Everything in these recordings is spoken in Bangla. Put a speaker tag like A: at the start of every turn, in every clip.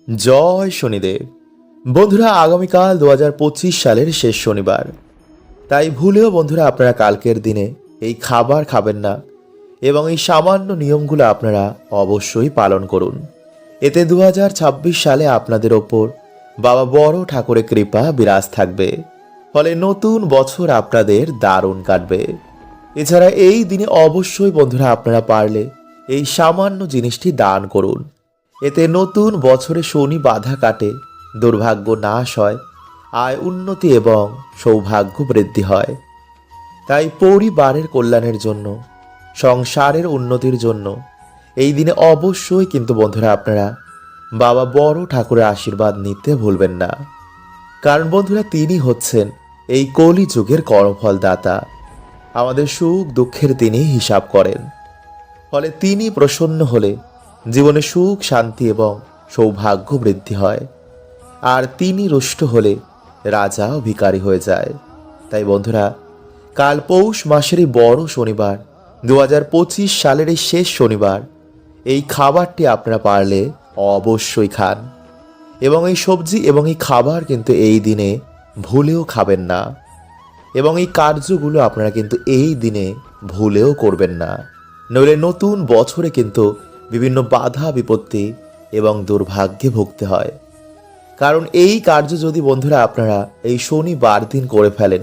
A: জয় শনিদেব। বন্ধুরা, আগামীকাল 2025 সালের শেষ শনিবার, তাই ভুলেও বন্ধুরা আপনারা কালকের দিনে এই খাবার খাবেন না এবং এই সামান্য নিয়মগুলো আপনারা অবশ্যই পালন করুন। এতে 2026 সালে আপনাদের ওপর বাবা বড় ঠাকুরের কৃপা বিরাজ থাকবে, ফলে নতুন বছর আপনাদের দারুণ কাটবে। এছাড়া এই দিনে অবশ্যই বন্ধুরা আপনারা পারলে এই সামান্য জিনিসটি দান করুন। এতে নতুন বছরে শনি বাধা কাটে, দুর্ভাগ্য নাশ হয়, আয় উন্নতি এবং সৌভাগ্য বৃদ্ধি হয়। তাই পরিবারের কল্যাণের জন্য, সংসারের উন্নতির জন্য এই দিনে অবশ্যই কিন্তু বন্ধুরা আপনারা বাবা বড় ঠাকুরের আশীর্বাদ নিতে ভুলবেন না। কারণ বন্ধুরা তিনি হচ্ছেন এই কলি যুগের কর্মফল দাতা। আমাদের সুখ দুঃখের তিনি হিসাব করেন, ফলে তিনি প্রসন্ন হলে জীবনে সুখ শান্তি এবং সৌভাগ্য বৃদ্ধি হয়, আর তিনি রুষ্ট হলে রাজা ও ভিখারি হয়ে যায়। তাই বন্ধুরা, কাল পৌষ মাসের এই বড় শনিবার, 2025 সালের এই শেষ শনিবার, এই খাবারটি আপনারা পারলে অবশ্যই খান এবং এই সবজি এবং এই খাবার কিন্তু এই দিনে ভুলেও খাবেন না এবং এই কার্যগুলো আপনারা কিন্তু এই দিনে ভুলেও করবেন না, নইলে নতুন বছরে কিন্তু বিভিন্ন বাধা বিপত্তি এবং দুর্ভাগ্যে ভুগতে হয়। কারণ এই কার্য যদি বন্ধুরা আপনারা এই শনিবার দিন করে ফেলেন,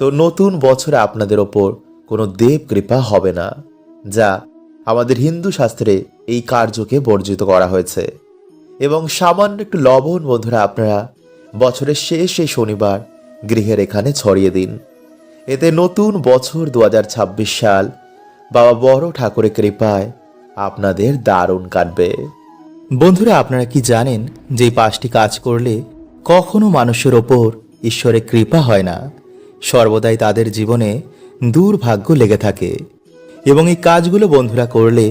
A: তো নতুন বছরে আপনাদের ওপর কোনো দেব কৃপা হবে না, যা আমাদের হিন্দু শাস্ত্রে এই কার্যকে বর্জিত করা হয়েছে। এবং সামান্য একটু লবণ বন্ধুরা আপনারা বছরের শেষ এই শনিবার গৃহের এখানে ছড়িয়ে দিন। এতে নতুন বছর 2026 সাল বাবা বড় ঠাকুরের কৃপায় আপনাদের দারুণ কাটবে। বন্ধুরা, আপনারা কি জানেন যে এই 5টি কাজ করলে কখনো মানুষের ওপর ঈশ্বরের কৃপা হয় না, সর্বদাই তাদের জীবনে দুর্ভাগ্য লেগে থাকে। এবং এই কাজগুলো বন্ধুরা করলে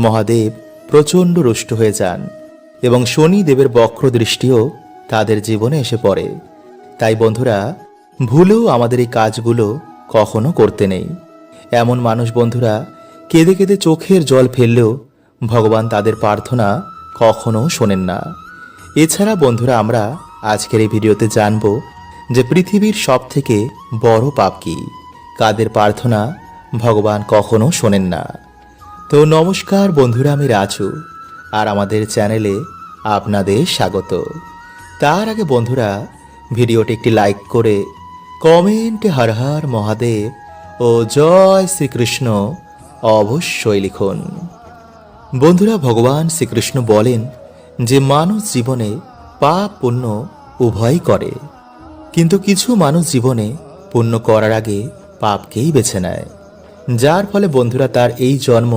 A: মহাদেব প্রচণ্ড রুষ্ট হয়ে যান এবং শনি দেবের বক্র দৃষ্টিও তাদের জীবনে এসে পড়ে। তাই বন্ধুরা, ভুলেও আমাদের এই কাজগুলো কখনো করতে নেই। এমন মানুষ বন্ধুরা কেঁদে কেঁদে চোখের জল ফেললেও ভগবান তাদের প্রার্থনা কখনো শোনেন না। এছাড়া বন্ধুরা, আমরা আজকের এই ভিডিওতে জানব যে পৃথিবীর সব থেকে বড় পাপ কি, কাদের প্রার্থনা ভগবান কখনো শোনেন না। তো নমস্কার বন্ধুরা, আমি রাজু, আর আমাদের চ্যানেলে আপনাদের স্বাগত। তার আগে বন্ধুরা, ভিডিওটি একটি লাইক করে কমেন্টে হর হর মহাদেব ও জয় শ্রীকৃষ্ণ অবশ্যই লিখুন। বন্ধুরা, ভগবান শ্রীকৃষ্ণ বলেন যে মানুষ জীবনে পাপ পুণ্য উভয়ই করে, কিন্তু কিছু মানুষ জীবনে পুণ্য করার আগে পাপকেই বেছে নেয়, যার ফলে বন্ধুরা তার এই জন্ম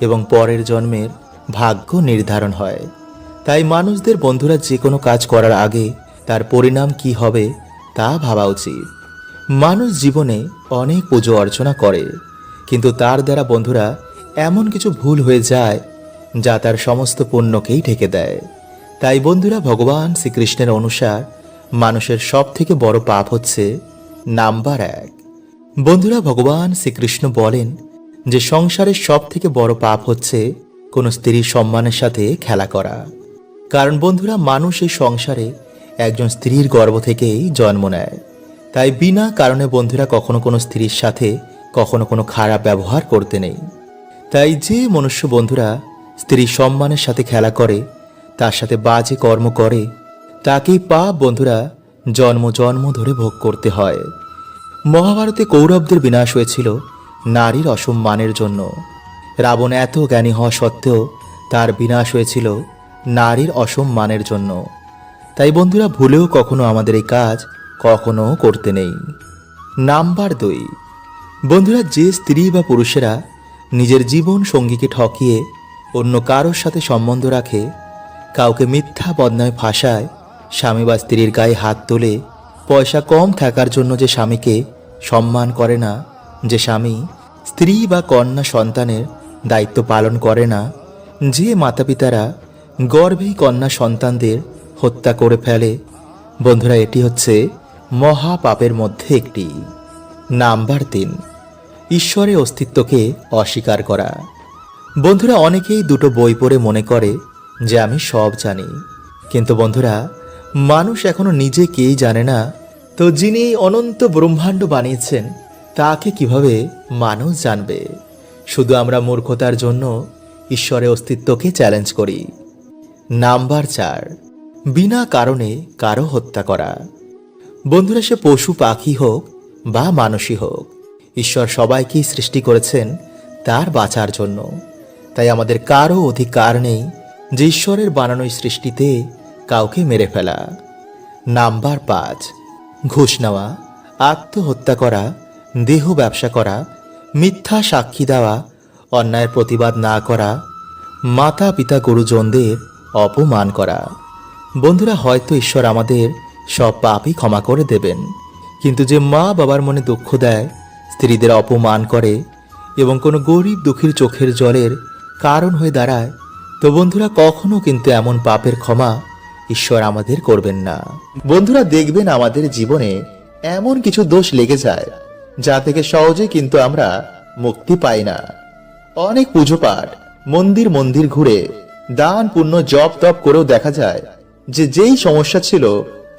A: এবং পরের জন্মের ভাগ্য নির্ধারণ হয়। তাই মানুষদের বন্ধুরা যে কোনো কাজ করার আগে তার পরিণাম কি হবে তা ভাবা উচিত। মানুষ জীবনে অনেক পুজো অর্চনা করে, কিন্তু তার দ্বারা বন্ধুরা এমন কিছু ভুল হয়ে যায় যা তার সমস্ত পুণ্যকেই ঢেকে দেয়। তাই বন্ধুরা, ভগবান শ্রীকৃষ্ণের অনুসার মানুষের সব থেকে বড় পাপ হচ্ছে নাম্বার 1। বন্ধুরা, ভগবান শ্রীকৃষ্ণ বলেন যে সংসারের সব থেকে বড় পাপ হচ্ছে কোনো স্ত্রীর সম্মানের সাথে খেলা করা। কারণ বন্ধুরা, মানুষ এই সংসারে একজন স্ত্রীর গর্ভ থেকেই জন্ম নেয়। তাই বিনা কারণে বন্ধুরা কখনো কোনো স্ত্রীর সাথে কখনো কোনো খারাপ ব্যবহার করতে নেই। তাই যে মনুষ্য বন্ধুরা স্ত্রীর সম্মানের সাথে খেলা করে, তার সাথে বাজে কর্ম করে, তাকেই পাপ বন্ধুরা জন্ম জন্ম ধরে ভোগ করতে হয়। মহাভারতে কৌরবদের বিনাশ হয়েছিল নারীর অসম্মানের জন্য। রাবণ এত জ্ঞানী হওয়া সত্ত্বেও তার বিনাশ হয়েছিল নারীর অসম্মানের জন্য। তাই বন্ধুরা, ভুলেও কখনো আমাদের এই কাজ কখনো করতে নেই। নাম্বার 2, বন্ধুরা যে স্ত্রী বা পুরুষেরা নিজের জীবন সঙ্গীকে ঠকিয়ে অন্য কারোর সাথে সম্বন্ধ রাখে, কাউকে মিথ্যা বদনামে ফাঁসায়, স্বামী বা স্ত্রীর গায়ে হাত তোলে, পয়সা কম থাকার জন্য যে স্বামীকে সম্মান করে না, যে স্বামী স্ত্রী বা কন্যা সন্তানের দায়িত্ব পালন করে না, যে মাতাপিতারা গর্ভেই কন্যা সন্তানদের হত্যা করে ফেলে, বন্ধুরা এটি হচ্ছে মহাপাপের মধ্যে একটি। নাম্বার 3, ঈশ্বরের অস্তিত্বকে অস্বীকার করা। বন্ধুরা অনেকেই দুটো বই পড়ে মনে করে যে আমি সব জানি, কিন্তু বন্ধুরা, মানুষ এখনো নিজে কেই জানে না, তো যিনি এই অনন্ত ব্রহ্মাণ্ড বানিয়েছেন তাকে কিভাবে মানুষ জানবে? শুধু আমরা মূর্খতার জন্য ঈশ্বরের অস্তিত্বকে চ্যালেঞ্জ করি। নাম্বার 4, বিনা কারণে কারো হত্যা করা। বন্ধুরা, সে পশু পাখি হোক বা মানুষই হোক, ঈশ্বর সবাইকেই সৃষ্টি করেছেন তার বাঁচার জন্য। তাই আমাদের কারো অধিকার নেই যে ঈশ্বরের বানানো এই সৃষ্টিতে কাউকে মেরে ফেলা। নাম্বার 5, ঘুষ নেওয়া, আত্মহত্যা করা, দেহ ব্যবসা করা, মিথ্যা সাক্ষী দেওয়া, অন্যায়ের প্রতিবাদ না করা, মাতা পিতা গুরুজনদের অপমান করা। বন্ধুরা, হয়তো ঈশ্বর আমাদের সব পাপই ক্ষমা করে দেবেন, কিন্তু যে মা বাবার মনে দুঃখ দেয়, স্ত্রীদের অপমান করে এবং কোনো গরিব দুঃখীর চোখের জলের কারণ হয়ে দাঁড়ায়, তো বন্ধুরা কখনো কিন্তু এমন পাপের ক্ষমা ঈশ্বর আমাদের করবেন না। বন্ধুরা, দেখবেন আমাদের জীবনে এমন কিছু দোষ লেগে যায় যা থেকে সহজে কিন্তু আমরা মুক্তি পাই না। অনেক পুজো পাঠ, মন্দির মন্দির ঘুরে, দান পুণ্য জপ তপ করেও দেখা যায় যে যেই সমস্যা ছিল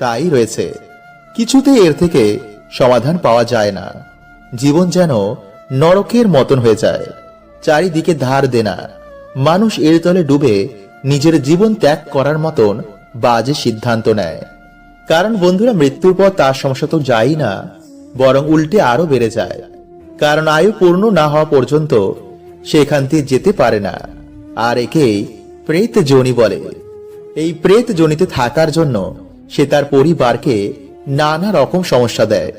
A: তাই রয়েছে, কিছুতেই এর থেকে সমাধান পাওয়া যায় না। জীবন যেন নরকের মতন হয়ে যায়, চারিদিকে ধার দেনা, মানুষ এর তলে ডুবে নিজের জীবন ত্যাগ করার মতন বাজে সিদ্ধান্ত নেয়। কারণ বন্ধুরা, মৃত্যুর পর তার সমস্যা তো যায় না, বরং উল্টে আরো বেড়ে যায়। কারণ আয়ু পূর্ণ না হওয়া পর্যন্ত সেখান থেকে যেতে পারে না। আর একেই প্রেত যোনি বলে। এই প্রেত যোনিতে থাকার জন্য সে তার পরিবারকে নানা রকম সমস্যা দেয়,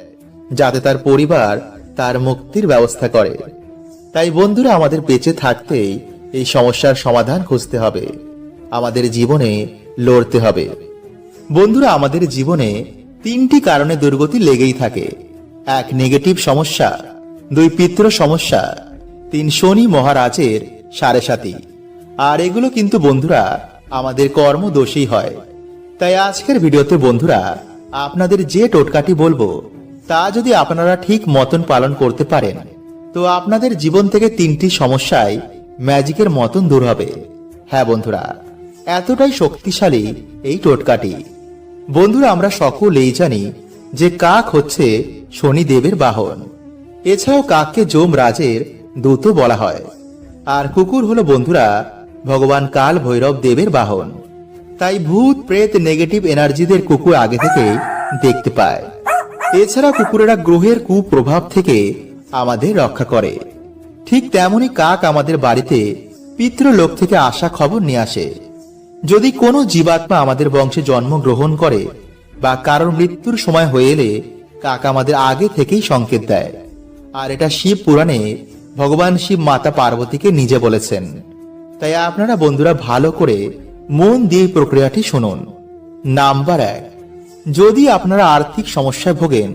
A: যাতে তার পরিবার তার মুক্তির ব্যবস্থা করে। তাই বন্ধুরা, আমাদের বেঁচে থাকতেই এই সমস্যার সমাধান খুঁজতে হবে, আমাদের জীবনে লড়তে হবে। বন্ধুরা, আমাদের জীবনে 3টি কারণে দুর্গতি লেগেই থাকে। 1, নেগেটিভ সমস্যা, 2, পিতৃ সমস্যা, 3, শনি মহারাজের সাড়ে-সাতি। আর এগুলো কিন্তু বন্ধুরা আমাদের কর্মদোষেই হয়। তাই আজকের ভিডিওতে বন্ধুরা আপনাদের যে টোটকাটি বলবো তা যদি আপনারা ঠিক মতন পালন করতে পারেন, তো আপনাদের জীবন থেকে 3টি সমস্যায় ম্যাজিকের মতন দূর হবে। হ্যাঁ বন্ধুরা, এতটাই শক্তিশালী এই টোটকাটি। বন্ধুরা, আমরা সকলেই জানি যে কাক হচ্ছে শনিদেবের বাহন। এছাড়াও কাককে যমরাজের দূত বলা হয়। আর কুকুর হলো বন্ধুরা ভগবান কাল ভৈরব দেবের বাহন। তাই ভূত প্রেত নেগেটিভ এনার্জিদের কুকুর আগে থেকে দেখতে পায়। এছাড়া কুকুরেরা গ্রহের কুপ্রভাব থেকে আমাদের রক্ষা করে। ঠিক তেমনি কাক আমাদের বাড়িতে পিতৃলোক থেকে আসা খবর নিয়ে আসে। যদি কোনো জীবাত্মা আমাদের বংশে জন্মগ্রহণ করে বা কারোর মৃত্যুর সময় হয়ে এলে কাক আমাদের আগে থেকেই সংকেত দেয়। আর এটা শিব পুরাণে ভগবান শিব মাতা পার্বতীকে নিজে বলেছেন। তাই আপনারা বন্ধুরা ভালো করে মন দিয়ে প্রক্রিয়াটি শুনুন। নাম্বার 1, যদি আপনারা আর্থিক সমস্যায় ভোগেন,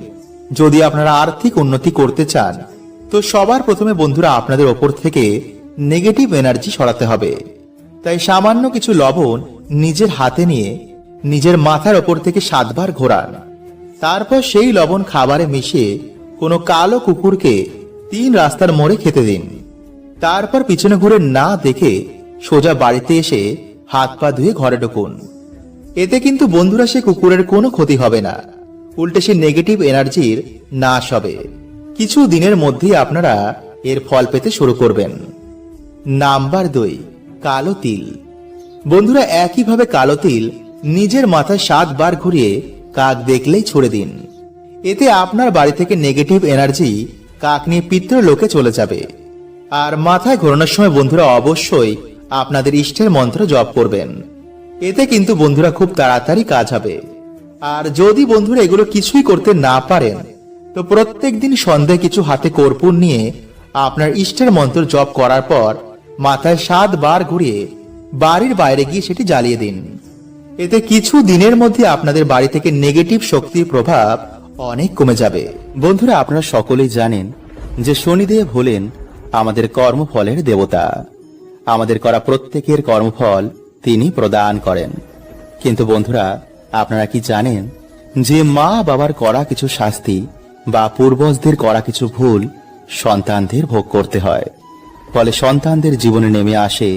A: যদি আপনারা আর্থিক উন্নতি করতে চান, তো সবার প্রথমে বন্ধুরা আপনাদের ওপর থেকে নেগেটিভ এনার্জি সরাতে হবে। তাই সামান্য কিছু লবণ নিজের হাতে নিয়ে নিজের মাথার ওপর থেকে 7 বার ঘোরান। তারপর সেই লবণ খাবারে মিশিয়ে কোনো কালো কুকুরকে 3 রাস্তার মোড়ে খেতে দিন। তারপর পিছনে ঘুরে না দেখে সোজা বাড়িতে এসে হাত পা ধুয়ে ঘরে ঢুকুন। এতে কিন্তু বন্ধুরা সে কুকুরের কোনো ক্ষতি হবে না, উল্টে সে নেগেটিভ এনার্জির নাশ হবে। কিছু দিনের মধ্যেই আপনারা এর ফল পেতে শুরু করবেন। নাম্বার 2, কালো তিল। বন্ধুরা, একইভাবে কালো তিল নিজের মাথায় 7 বার ঘুরিয়ে কাক দেখলেই ছুড়ে দিন। এতে আপনার বাড়ি থেকে নেগেটিভ এনার্জি কাক নিয়ে পিতৃলোকে চলে যাবে। আর মাথায় ঘোরানোর সময় বন্ধুরা অবশ্যই আপনাদের ইষ্টের মন্ত্র জপ করবেন। এতে কিন্তু বন্ধুরা খুব তাড়াতাড়ি কাজ হবে। আর যদি বন্ধুরা এগুলো কিছুই করতে না পারেন, তো প্রত্যেকদিন সন্ধ্যায় কিছু হাতে কর্পূর নিয়ে আপনার ইষ্টের মন্ত্র জপ করার পর মাথায় 7 বার ঘুরিয়ে বাড়ির বাইরে গিয়ে সেটি জ্বালিয়ে দিন। এতে কিছু দিনের মধ্যে আপনাদের বাড়ি থেকে নেগেটিভ শক্তির প্রভাব অনেক কমে যাবে। বন্ধুরা, আপনারা সকলেই জানেন যে শনিদেব হলেন আমাদের কর্মফলের দেবতা। আমাদের করা প্রত্যেকের কর্মফল তিনি প্রদান করেন। কিন্তু বন্ধুরা, আপনারা কি জানেন যে মা বাবার করা কিছু শাস্তি বা পূর্বজদের করা কিছু ভুল সন্তানদের ভোগ করতে হয়, ফলে সন্তানদের জীবনে নেমে আসে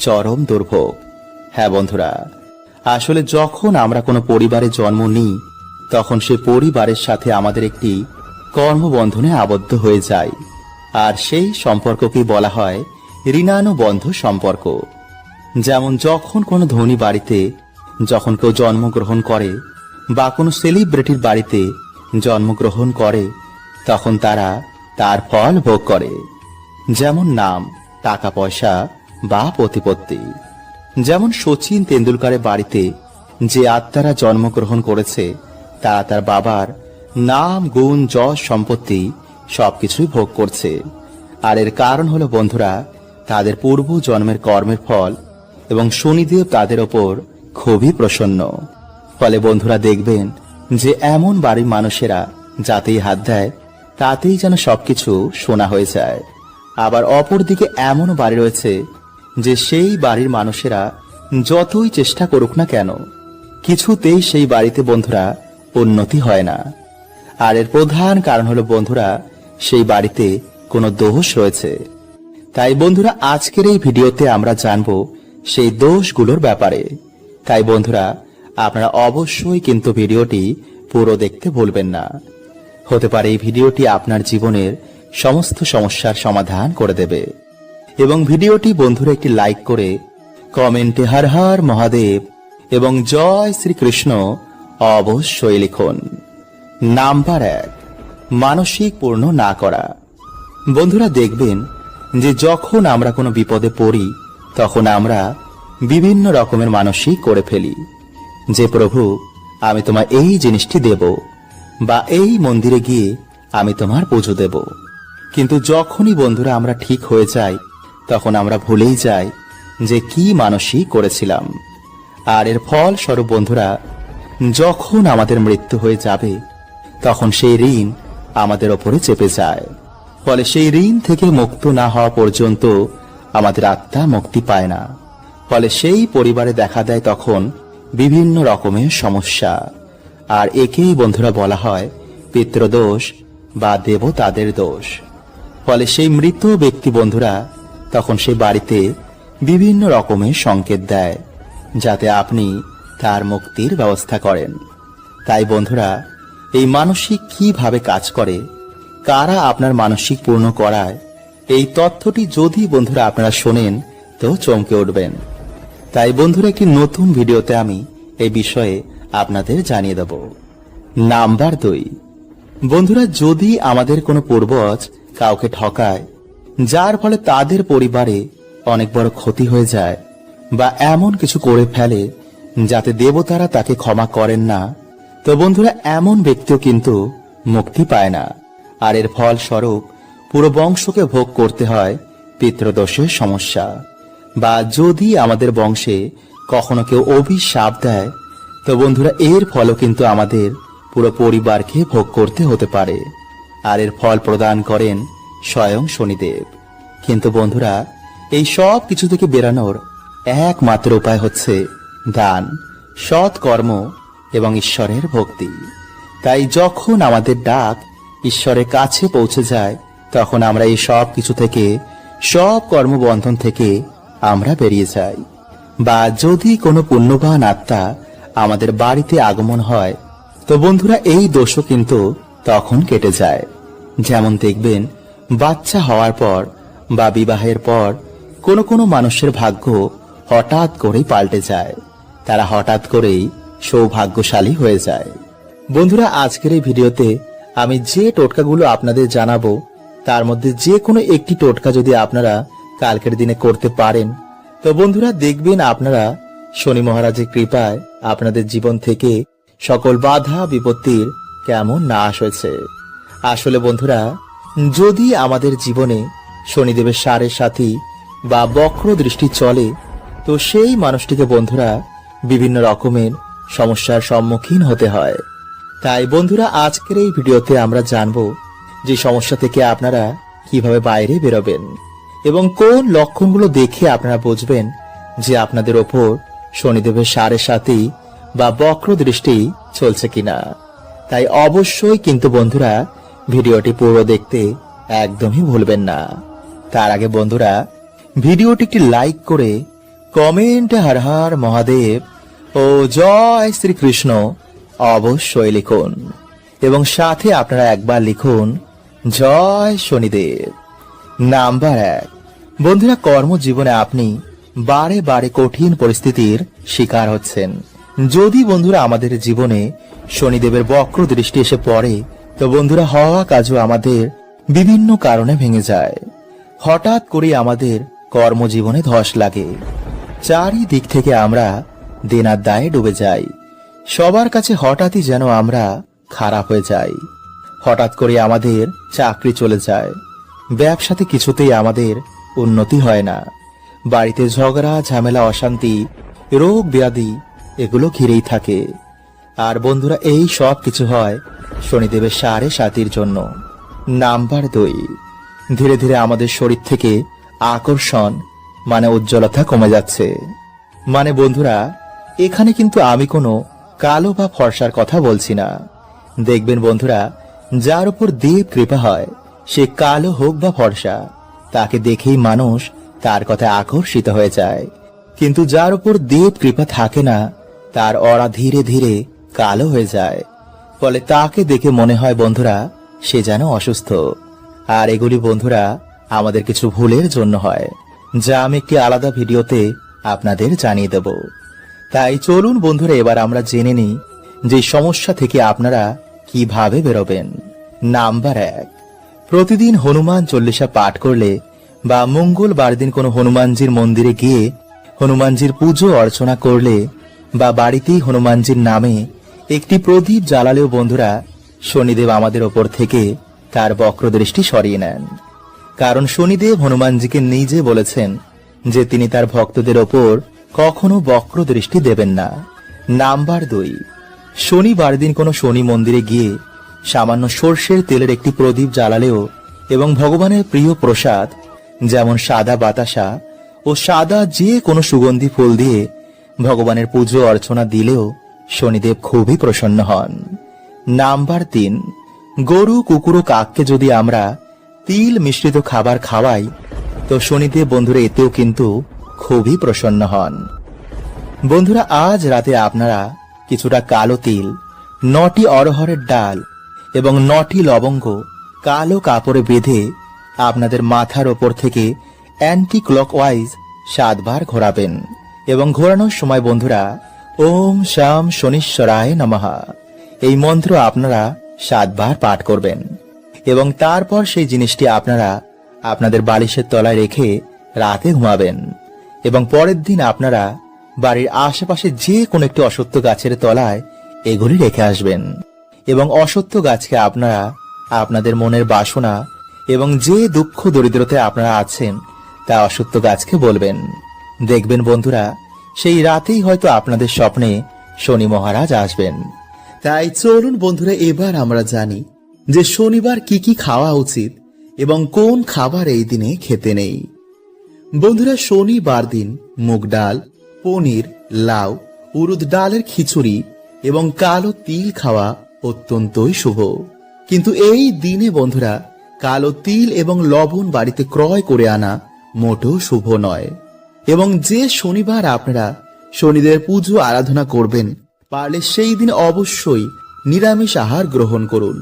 A: চরম দুর্ভোগ। হ্যাঁ বন্ধুরা,
B: আসলে যখন আমরা কোনো পরিবারে জন্ম নিই তখন সে পরিবারের সাথে আমাদের একটি কর্মবন্ধনে আবদ্ধ হয়ে যায়, আর সেই সম্পর্ককেই বলা হয় ঋণানুবন্ধ সম্পর্ক। যেমন যখন কোনো ধনী বাড়িতে যখন কেউ জন্মগ্রহণ করে বা কোনো সেলিব্রিটির বাড়িতে জন্মগ্রহণ করে তখন তারা তার ফল ভোগ করে, যেমন নাম, টাকা পয়সা বা প্রতিপত্তি। যেমন সচিন তেন্ডুলকারের বাড়িতে যে আত্মারা জন্মগ্রহণ করেছে তারা তার বাবার নাম, গুণ, যশ, সম্পত্তি সবকিছুই ভোগ করছে। আর এর কারণ হলো বন্ধুরা তাদের পূর্ব জন্মের কর্মের ফল, এবং শনিদেব তাদের ওপর খুবই প্রসন্ন। ফলে বন্ধুরা দেখবেন যে এমন বাড়ির মানুষেরা যাতেই হাত দেয় তাতেই যেন সবকিছু সোনা হয়ে যায়। আবার অপরদিকে এমনও বাড়ি রয়েছে যে সেই বাড়ির মানুষেরা যতই চেষ্টা করুক না কেন কিছুতেই সেই বাড়িতে বন্ধুরা উন্নতি হয় না। আর এর প্রধান কারণ হলো বন্ধুরা সেই বাড়িতে কোনো দোষ রয়েছে। তাই বন্ধুরা আজকের এই ভিডিওতে আমরা জানবো সেই দোষগুলোর ব্যাপারে। তাই বন্ধুরা আপনারা অবশ্যই কিন্তু ভিডিওটি পুরো দেখতে ভুলবেন না। হতে পারে এই ভিডিওটি আপনার জীবনের সমস্ত সমস্যার সমাধান করে দেবে। এবং ভিডিওটি বন্ধুরা একটি লাইক করে কমেন্টে হর হর মহাদেব এবং জয় শ্রীকৃষ্ণ অবশ্যই লিখুন। নাম্বার 1, মানসিক পূর্ণ না করা। বন্ধুরা দেখবেন যে যখন আমরা কোনো বিপদে পড়ি তখন আমরা বিভিন্ন রকমের মানসিক করে ফেলি যে প্রভু আমি তোমার এই জিনিসটি দেব, বা এই মন্দিরে গিয়ে আমি তোমার পুজো দেব। কিন্তু যখনই বন্ধুরা আমরা ঠিক হয়ে যাই তখন আমরা ভুলেই যাই যে কি মানসিক করেছিলাম। আর এর ফল স্বরূপ বন্ধুরা যখন আমাদের মৃত্যু হয়ে যাবে তখন সেই ঋণ আমাদের ওপরে চেপে যায়। ফলে সেই ঋণ থেকে মুক্ত না হওয়া পর্যন্ত আমাদের আত্মা মুক্তি পায় না। ফলে সেই পরিবারে দেখা দেয় তখন বিভিন্ন রকমের সমস্যা। আর একেই বন্ধুরা বলা হয় পিতৃদোষ বা দেবতাদের দোষ। ফলে সেই মৃত ব্যক্তি বন্ধুরা তখন সেই বাড়িতে বিভিন্ন রকমের সংকেত দেয় যাতে আপনি তার মুক্তির ব্যবস্থা করেন। তাই বন্ধুরা এই মানসিক কিভাবে কাজ করে, কারা আপনার মানসিক পূর্ণ করায়, এই তথ্যটি যদি বন্ধুরা আপনারা শোনেন তো চমকে উঠবেন। তাই বন্ধুরা একটি নতুন ভিডিওতে আমি এই বিষয়ে আপনাদের জানিয়ে দেব। নাম্বার 2, বন্ধুরা যদি আমাদের কোনো পূর্বজ কাউকে ঠকায় যার ফলে তাদের পরিবারে অনেক বড় ক্ষতি হয়ে যায়, বা এমন কিছু করে ফেলে যাতে দেবতারা তাকে ক্ষমা করেন না, তো বন্ধুরা এমন ব্যক্তিও কিন্তু মুক্তি পায় না। আর এর ফল স্বরূপ পুরো বংশকে ভোগ করতে হয় পিতৃদোষের সমস্যা। বা যদি আমাদের বংশে কখনো কেউ অভিশাপ দেয় তো বন্ধুরা এর ফলও কিন্তু আমাদের পুরো পরিবারকে ভোগ করতে হতে পারে। আর এর ফল প্রদান করেন স্বয়ং শনিদেব। কিন্তু বন্ধুরা এই সব কিছু থেকে বেরানোর একমাত্র উপায় হচ্ছে দান, সৎ কর্ম এবং ঈশ্বরের ভক্তি। তাই যখন আমাদের ডাক ঈশ্বরের কাছে পৌঁছে যায় তখন আমরা এই সব কিছু থেকে, সব কর্মবন্ধন থেকে আমরা বেরিয়ে যাই। বা যদি কোনো পুণ্যবান আত্মা আমাদের বাড়িতে আগমন হয় তো বন্ধুরা এই দোষও কিন্তু তখন কেটে যায়। যেমন দেখবেন বাচ্চা হওয়ার পর বা বিবাহের পর কোনো কোনো মানুষের ভাগ্য হঠাৎ করেই পাল্টে যায়, তারা হঠাৎ করেই সৌভাগ্যশালী হয়ে যায়। বন্ধুরা আজকের এই ভিডিওতে আমি যে টোটকাগুলো আপনাদের জানাবো তার মধ্যে যে কোনো একটি টোটকা যদি আপনারা কালকের দিনে করতে পারেন তো বন্ধুরা দেখবেন আপনারা শনি মহারাজের কৃপায় আপনাদের জীবন থেকে সকল বাধা বিপত্তির কেমন নাশ হয়েছে। আসলে বন্ধুরা যদি আমাদের জীবনে শনিদেবের সাড়ে সাথী বা বক্র দৃষ্টি চলে তো সেই মানুষটিকে বন্ধুরা বিভিন্ন রকমের সমস্যার সম্মুখীন হতে হয়। তাই বন্ধুরা আজকের এই ভিডিওতে আমরা জানবো যে সমস্যা থেকে আপনারা কিভাবে বাইরে বেরোবেন এবং কোন লক্ষণগুলো দেখে আপনারা বুঝবেন যে আপনাদের ওপর শনিদেবের সাড়ে সাথী বা বক্র দৃষ্টি চলছে কিনা। তাই অবশ্যই কিন্তু বন্ধুরা ভিডিওটি পুরো দেখতে একদমই ভুলবেন না। তার আগে বন্ধুরা ভিডিওটি একটি লাইক করে কমেন্টে হর হর মহাদেব ও জয় শ্রীকৃষ্ণ অবশ্যই লিখুন, এবং সাথে আপনারা একবার লিখুন জয় শনিদেব। নাম্বার 1, বন্ধুরা, কর্মজীবনে আপনি বারে বারে কঠিন পরিস্থিতির শিকার হচ্ছেন। যদি বন্ধুরা আমাদের জীবনে শনিদেবের বক্র দৃষ্টি এসে পড়ে, তো বন্ধুরা হওয়া কাজও আমাদের বিভিন্ন কারণে ভেঙে যায়। হঠাৎ করে আমাদের কর্মজীবনে ধস লাগে, চারিদিক থেকে আমরা দেনার দায়ে ডুবে যাই। সবার কাছে হঠাৎই যেন আমরা খারাপ হয়ে যাই। হঠাৎ করে আমাদের চাকরি চলে যায়, ব্যবসাতে কিছুতেই আমাদের উন্নতি হয় না, বাড়িতে ঝগড়া ঝামেলা অশান্তি রোগ ব্যাধি এগুলো ঘিরেই থাকে। আর বন্ধুরা এই সব কিছু হয় শনিদেবের 7.5 জন্য। নাম্বার 2, ধীরে ধীরে আমাদের শরীর থেকে আকর্ষণ মানে উজ্জ্বলতা কমে যাচ্ছে। মানে বন্ধুরা, এখানে কিন্তু আমি কোনো কালো বা ফর্সার কথা বলছি না। দেখবেন বন্ধুরা, যার উপর দেব কৃপা হয়, সে কালো হোক বা ফর্সা, তাকে দেখেই মানুষ তার কথায় আকর্ষিত হয়ে যায়। কিন্তু যার উপর দেব কৃপা থাকে না, তার অরা ধীরে ধীরে কালো হয়ে যায়। ফলে তাকে দেখে মনে হয় বন্ধুরা সে যেন অসুস্থ। আর এগুলি বন্ধুরা আমাদের কিছু ভুলের জন্য হয়, যা আমি একটি আলাদা ভিডিওতে আপনাদের জানিয়ে দেব। তাই চলুন বন্ধুরা, এবার আমরা জেনে নিই যে সমস্যা থেকে আপনারা কিভাবে বেরোবেন। নাম্বার 1, প্রতিদিন হনুমান চল্লিশা পাঠ করলে বা মঙ্গলবার দিন কোনো হনুমানজির মন্দিরে গিয়ে হনুমানজির পুজো অর্চনা করলে বা বাড়িতেই হনুমানজির নামে একটি প্রদীপ জ্বালালেও বন্ধুরা শনিদেব আমাদের ওপর থেকে তার বক্রদৃষ্টি সরিয়ে নেন। কারণ শনিদেব হনুমানজিকে নিজে বলেছেন যে তিনি তার ভক্তদের ওপর কখনো বক্রদৃষ্টি দেবেন না। নাম্বার 2, শনিবার দিন কোনো শনি মন্দিরে গিয়ে সামান্য সর্ষের তেলের একটি প্রদীপ জ্বালালেও এবং ভগবানের প্রিয় প্রসাদ যেমন সাদা বাতাসা ও সাদা যে কোনো সুগন্ধি ফুল দিয়ে ভগবানের পুজো অর্চনা দিলেও শনিদেব খুবই প্রসন্ন হন। নাম্বার 3, গরু কুকুর ও কাককে যদি আমরা তিল মিশ্রিত খাবার খাওয়াই, তো শনিদেব বন্ধুরা এতেও কিন্তু খুবই প্রসন্ন হন। বন্ধুরা আজ রাতে আপনারা কিছুটা কালো তিল, 9টি অরহরের ডাল এবং 9টি লবঙ্গ কালো কাপড়ে বেঁধে আপনাদের মাথার ওপর থেকে অ্যান্টি ক্লকওয়াইজ 7 বার ঘোরাবেন। এবং ঘোরানোর সময় বন্ধুরা ওম শাম শনিশ্বরায় নমঃ এই মন্ত্র আপনারা 7 বার পাঠ করবেন। এবং তারপর সেই জিনিসটি আপনারা আপনাদের বালিশের তলায় রেখে রাতে ঘুমাবেন। এবং পরের দিন আপনারা বাড়ির আশেপাশে যে কোনো একটি অশ্বত্থ গাছের তলায় এগুলি রেখে আসবেন। এবং অশ্বত্থ গাছকে আপনারা আপনাদের মনের বাসনা এবং যে দুঃখ দরিদ্রতায় আপনারা আছেন তা অশ্বত্থ গাছকে বলবেন। দেখবেন বন্ধুরা সেই রাতেই হয়তো আপনাদের স্বপ্নে শনি মহারাজ আসবেন।
A: তাই চলুন বন্ধুরা, এবার আমরা জানি যে শনিবার কি কি খাওয়া উচিত এবং কোন খাবার এই দিনে খেতে নেই। বন্ধুরা, শনিবার দিন মুগ ডাল, পনির, লাউ, উড়দ ডালের খিচুড়ি এবং কালো তিল খাওয়া অত্যন্তই শুভ। কিন্তু এই দিনে বন্ধুরা কালো তিল এবং লবণ বাড়িতে ক্রয় করে আনা মোটেও শুভ নয়। এবং যে শনিবার আপনারা শনিদের পুজো আরাধনা করবেন, পারলে সেই দিন অবশ্যই নিরামিষ আহার গ্রহণ করুন।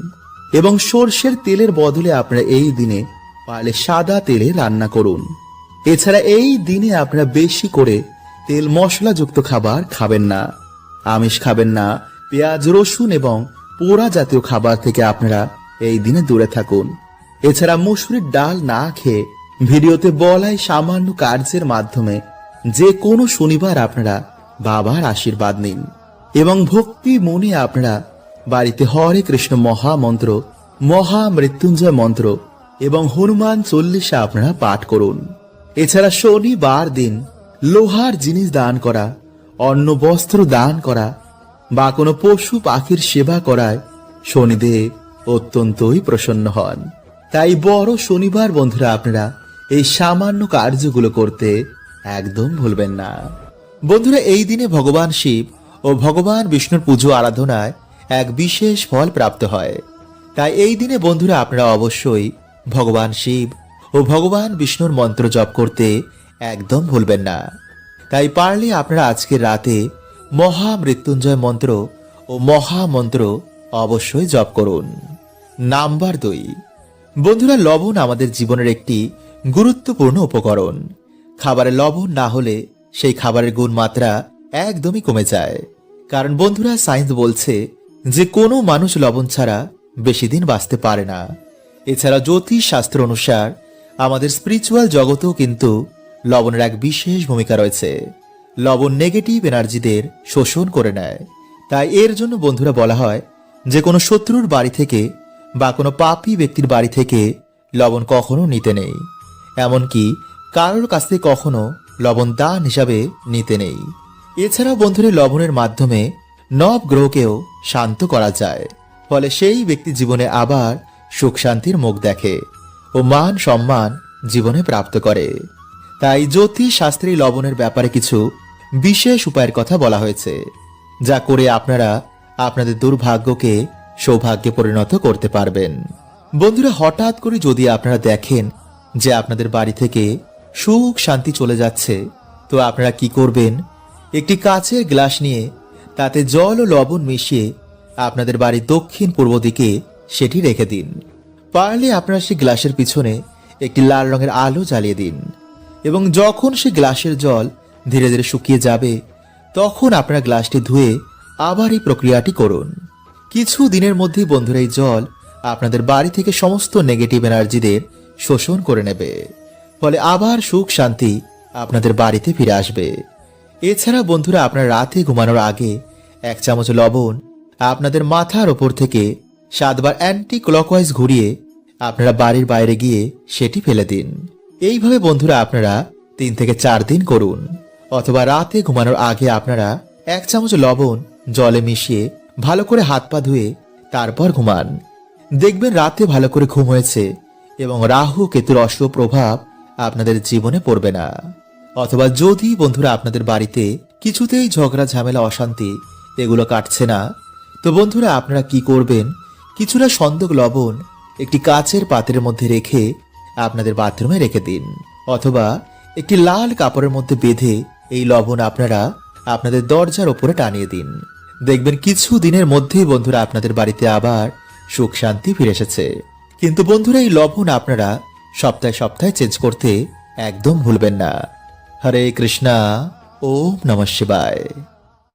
A: এবং সর্ষের তেলের বদলে আপনারা এই দিনে পারলে সাদা তেলে রান্না করুন। এছাড়া এই দিনে আপনারা বেশি করে তেল মশলাযুক্ত খাবার খাবেন না, আমিষ খাবেন না, পেঁয়াজ রসুন এবং পোড়া জাতীয় খাবার থেকে আপনারা এই দিনে দূরে থাকুন। এছাড়া মসুরির ডাল না খেয়ে ভিডিওতে বলাই সামান্য কার্যের মাধ্যমে যে কোনো শনিবার আপনারা বাবার আশীর্বাদ নিন। এবং ভক্তি মনে আপনারা বাড়িতে হরে কৃষ্ণ মহামন্ত্র, মহা মৃত্যুঞ্জয় মন্ত্র এবং হনুমান চল্লিশা আপনারা পাঠ করুন। এছাড়া শনিবার দিন লোহার জিনিস দান করা, অন্ন বস্ত্র দান করা বা কোনো পশু পাখির সেবা করায় শনিদেব অত্যন্তই প্রসন্ন হন। তাই বড় শনিবার বন্ধুরা আপনারা এই সামান্য কার্যগুলো করতে একদম ভুলবেন না। বন্ধুরা এই দিনে ভগবান শিব ও ভগবান বিষ্ণুর পুজো আরাধনায় এক বিশেষ ফল প্রাপ্ত হয়। তাই এই দিনে বন্ধুরা আপনারা অবশ্যই ভগবান শিব ও ভগবান বিষ্ণুর মন্ত্র জপ করতে একদম ভুলবেন না। তাই পারলে আপনারা আজকের রাতে
B: মহামৃত্যুঞ্জয় মন্ত্র ও মহামন্ত্র অবশ্যই জপ করুন। নাম্বার 2, বন্ধুরা, লবণ আমাদের জীবনের একটি গুরুত্বপূর্ণ উপকরণ। খাবারে লবণ না হলে সেই খাবারের গুণমাত্রা একদমই কমে যায়। কারণ বন্ধুরা, সায়েন্স বলছে যে কোনো মানুষ লবণ ছাড়া বেশি দিন বাঁচতে পারে না। এছাড়া জ্যোতিষ শাস্ত্র অনুসার আমাদের স্পিরিচুয়াল জগতেও কিন্তু লবণের এক বিশেষ ভূমিকা রয়েছে। লবণ নেগেটিভ এনার্জিদের শোষণ করে নেয়। তাই এর জন্য বন্ধুরা বলা হয় যে কোনো শত্রুর বাড়ি থেকে বা কোনো পাপী ব্যক্তির বাড়ি থেকে লবণ কখনো নিতে নেই। এমনকি কারোর কাছ থেকে কখনো লবণ দান হিসাবে নিতে নেই। এছাড়াও বন্ধুরা, লবণের মাধ্যমে নব গ্রহকেও শান্ত করা যায়। ফলে সেই ব্যক্তি জীবনে আবার সুখ শান্তির মুখ দেখে ও মান সম্মান জীবনে প্রাপ্ত করে। তাই জ্যোতিষ শাস্ত্রী লবণের ব্যাপারে কিছু বিশেষ উপায়ের কথা বলা হয়েছে, যা করে আপনারা আপনাদের দুর্ভাগ্যকে সৌভাগ্যে পরিণত করতে পারবেন। বন্ধুরা, হঠাৎ করে যদি আপনারা দেখেন যে আপনাদের বাড়ি থেকে সুখ শান্তি চলে যাচ্ছে, তো আপনারা কি করবেন? একটি কাচের গ্লাস নিয়ে তাতে জল ও লবণ মিশিয়ে আপনাদের বাড়ির দক্ষিণ পূর্ব দিকে সেটি রেখে দিন। পারলে আপনারা সেই গ্লাসের পিছনে একটি লাল রঙের আলো জ্বালিয়ে দিন এবং যখন সেই গ্লাসের জল ধীরে ধীরে শুকিয়ে যাবে, তখন আপনারা গ্লাসটি ধুয়ে আবার এই প্রক্রিয়াটি করুন। কিছু দিনের মধ্যেই বন্ধুরা, এই জল আপনাদের বাড়ি থেকে সমস্ত নেগেটিভ এনার্জিদের শোষণ করে নেবে। ফলে আবার সুখ শান্তি আপনাদের বাড়িতে ফিরে আসবে। এছাড়া বন্ধুরা, আপনার রাতে ঘুমানোর আগে 1 চামচ লবণ আপনাদের মাথার ওপর থেকে 7 বার অ্যান্টি ক্লকওয়াইজ ঘুরিয়ে আপনারা বাড়ির বাইরে গিয়ে সেটি ফেলে দিন। এইভাবে বন্ধুরা আপনারা 3 থেকে 4 দিন করুন। অথবা রাতে ঘুমানোর আগে আপনারা 1 চামচ লবণ জলে মিশিয়ে ভালো করে হাত পা ধুয়ে তারপর ঘুমান। দেখবেন রাতে ভালো করে ঘুম হয়েছে এবং রাহু কেতুর অশুভ প্রভাব আপনাদের জীবনে পড়বে না। অথবা যদি বন্ধুরা আপনাদের বাড়িতে কিছুতেই ঝগড়া ঝামেলা অশান্তি এগুলো কাটছে না, তো বন্ধুরা আপনারা কি করবেন? কিছুটা সন্দক লবণ একটি কাচের পাত্রের মধ্যে রেখে আপনাদের বাথরুমে রেখে দিন। অথবা একটি লাল কাপড়ের মধ্যে বেঁধে এই লবণ আপনারা আপনাদের দরজার ওপরে টানিয়ে দিন। দেখবেন কিছু দিনের মধ্যেই বন্ধুরা আপনাদের বাড়িতে আবার সুখ শান্তি ফিরে এসেছে। কিন্তু বন্ধুরা, এই লবণ আপনারা সপ্তাহে সপ্তাহে চেঞ্জ করতে একদম ভুলবেন না। হরে কৃষ্ণা, ওম নমঃ শিবায়।